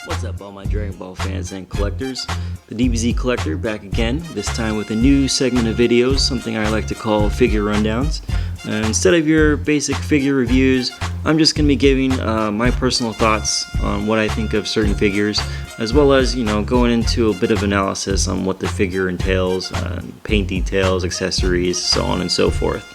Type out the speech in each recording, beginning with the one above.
What's up, all my Dragon Ball fans and collectors? The DBZ Collector back again, this time with a new segment of videos, something I like to call figure rundowns. Instead of your basic figure reviews, I'm just going to be giving my personal thoughts on what I think of certain figures, as well as, going into a bit of analysis on what the figure entails, paint details, accessories, so on and so forth.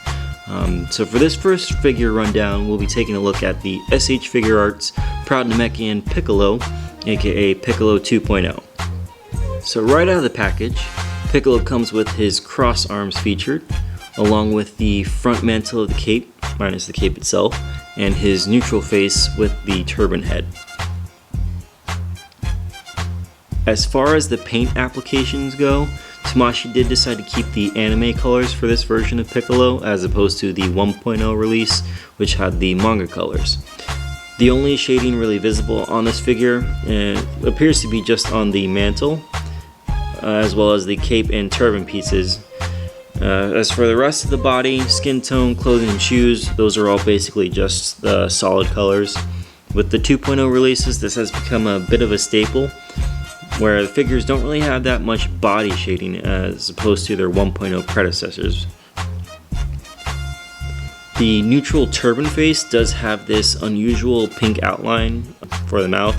So for this first figure rundown, we'll be taking a look at the SH Figuarts Proud Namekian Piccolo, aka Piccolo 2.0. So right out of the package, Piccolo comes with his cross arms featured, along with the front mantle of the cape, minus the cape itself, and his neutral face with the turban head. As far as the paint applications go, Tamashii did decide to keep the anime colors for this version of Piccolo as opposed to the 1.0 release, which had the manga colors. The only shading really visible on this figure appears to be just on the mantle, as well as the cape and turban pieces. As for the rest of the body, skin tone, clothing, and shoes, those are all basically just the solid colors. With the 2.0 releases, this has become a bit of a staple, where the figures don't really have that much body shading as opposed to their 1.0 predecessors. The neutral turban face does have this unusual pink outline for the mouth,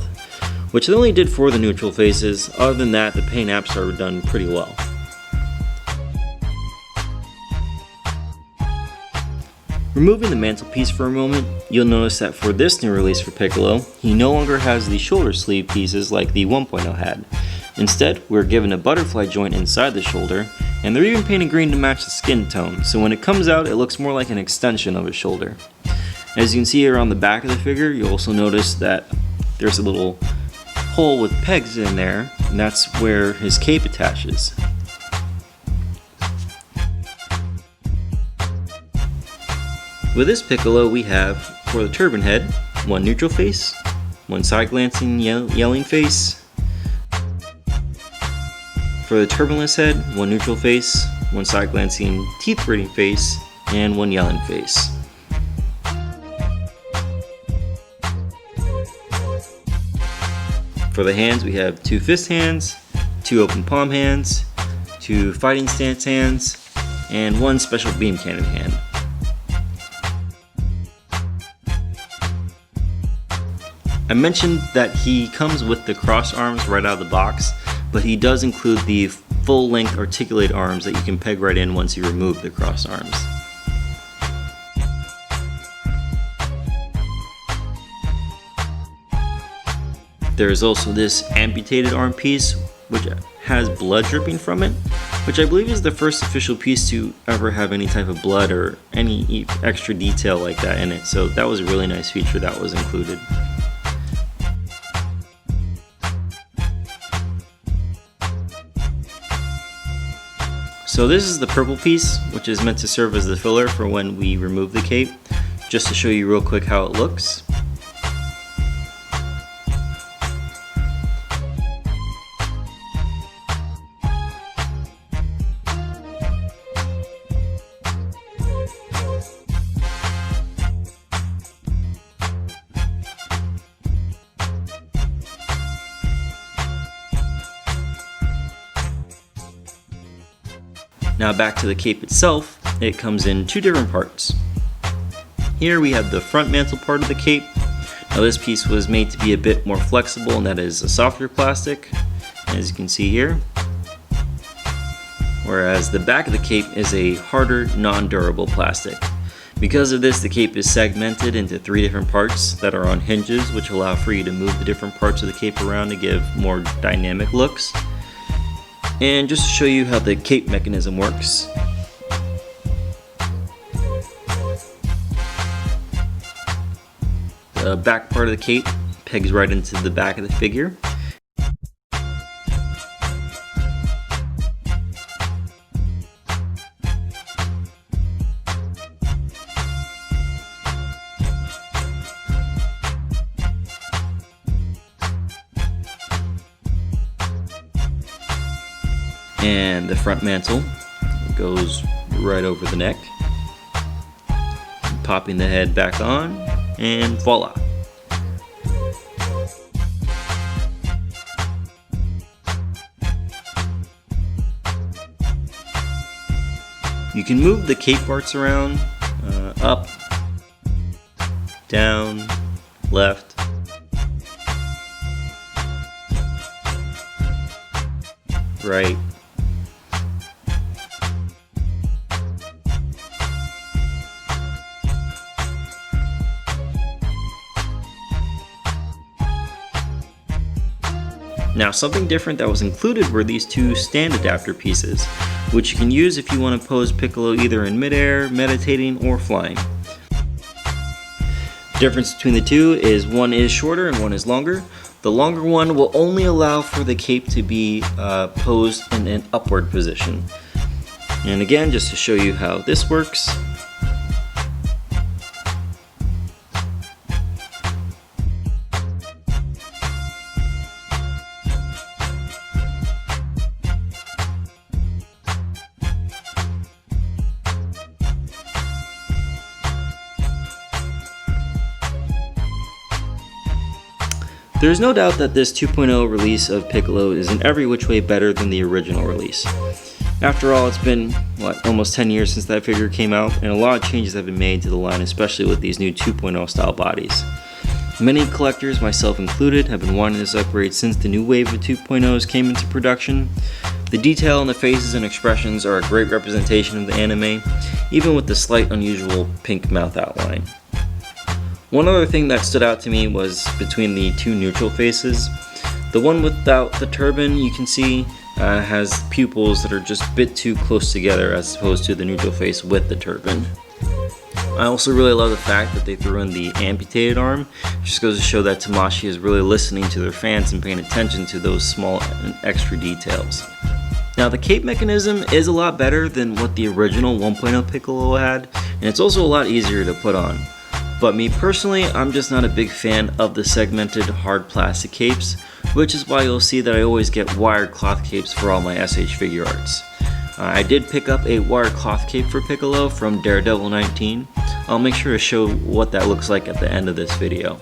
which they only did for the neutral faces. Other than that, the paint apps are done pretty well. Removing the mantelpiece for a moment, you'll notice that for this new release for Piccolo, he no longer has the shoulder sleeve pieces like the 1.0 had. Instead, we're given a butterfly joint inside the shoulder, and they're even painted green to match the skin tone, so when it comes out, it looks more like an extension of his shoulder. As you can see here on the back of the figure, you'll also notice that there's a little hole with pegs in there, and that's where his cape attaches. With this Piccolo, we have, for the turban head, one neutral face, one side-glancing yelling face. For the turbanless head, one neutral face, one side-glancing teeth-gritting face, and one yelling face. For the hands, we have two fist hands, two open palm hands, two fighting stance hands, and one special beam cannon hand. I mentioned that he comes with the cross arms right out of the box, but he does include the full-length articulated arms that you can peg right in once you remove the cross arms. There is also this amputated arm piece, which has blood dripping from it, which I believe is the first official piece to ever have any type of blood or any extra detail like that in it, so that was a really nice feature that was included. So this is the purple piece, which is meant to serve as the filler for when we remove the cape, just to show you real quick how it looks. Now back to the cape itself, it comes in two different parts. Here we have the front mantle part of the cape. Now this piece was made to be a bit more flexible, and that is a softer plastic, as you can see here. Whereas the back of the cape is a harder, non-durable plastic. Because of this, the cape is segmented into three different parts that are on hinges, which allow for you to move the different parts of the cape around to give more dynamic looks. And just to show you how the cape mechanism works. The back part of the cape pegs right into the back of the figure. And the front mantle goes right over the neck. Popping the head back on, and voila. You can move the cape parts around, up, down, left. Right. Now, something different that was included were these two stand adapter pieces, which you can use if you want to pose Piccolo either in midair, meditating, or flying. The difference between the two is one is shorter and one is longer. The longer one will only allow for the cape to be posed in an upward position. And again, just to show you how this works. There is no doubt that this 2.0 release of Piccolo is in every which way better than the original release. After all, it's been, almost 10 years since that figure came out, and a lot of changes have been made to the line, especially with these new 2.0 style bodies. Many collectors, myself included, have been wanting this upgrade since the new wave of 2.0s came into production. The detail in the faces and expressions are a great representation of the anime, even with the slight unusual pink mouth outline. One other thing that stood out to me was between the two neutral faces. The one without the turban, you can see, has pupils that are just a bit too close together as opposed to the neutral face with the turban. I also really love the fact that they threw in the amputated arm. It just goes to show that Tamashii is really listening to their fans and paying attention to those small and extra details. Now, the cape mechanism is a lot better than what the original 1.0 Piccolo had, and it's also a lot easier to put on. But me personally, I'm just not a big fan of the segmented hard plastic capes, which is why you'll see that I always get wired cloth capes for all my SH Figuarts. I did pick up a wired cloth cape for Piccolo from Daredevil 19. I'll make sure to show what that looks like at the end of this video.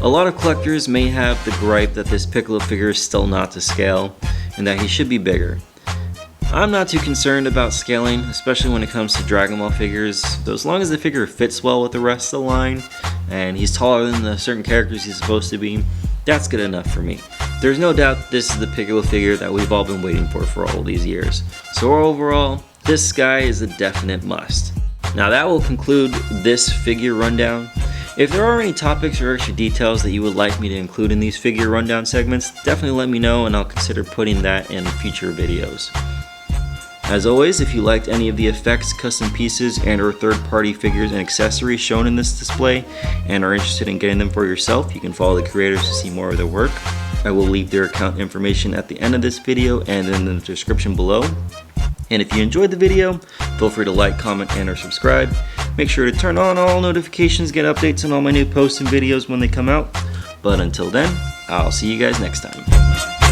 A lot of collectors may have the gripe that this Piccolo figure is still not to scale, and that he should be bigger. I'm not too concerned about scaling, especially when it comes to Dragon Ball figures, so as long as the figure fits well with the rest of the line, and he's taller than the certain characters he's supposed to be, that's good enough for me. There's no doubt this is the Piccolo figure that we've all been waiting for all these years. So overall, this guy is a definite must. Now that will conclude this figure rundown. If there are any topics or extra details that you would like me to include in these figure rundown segments, definitely let me know and I'll consider putting that in future videos. As always, if you liked any of the effects, custom pieces, and or third-party figures and accessories shown in this display and are interested in getting them for yourself, you can follow the creators to see more of their work. I will leave their account information at the end of this video and in the description below. And if you enjoyed the video, feel free to like, comment, and or subscribe. Make sure to turn on all notifications, get updates on all my new posts and videos when they come out. But until then, I'll see you guys next time.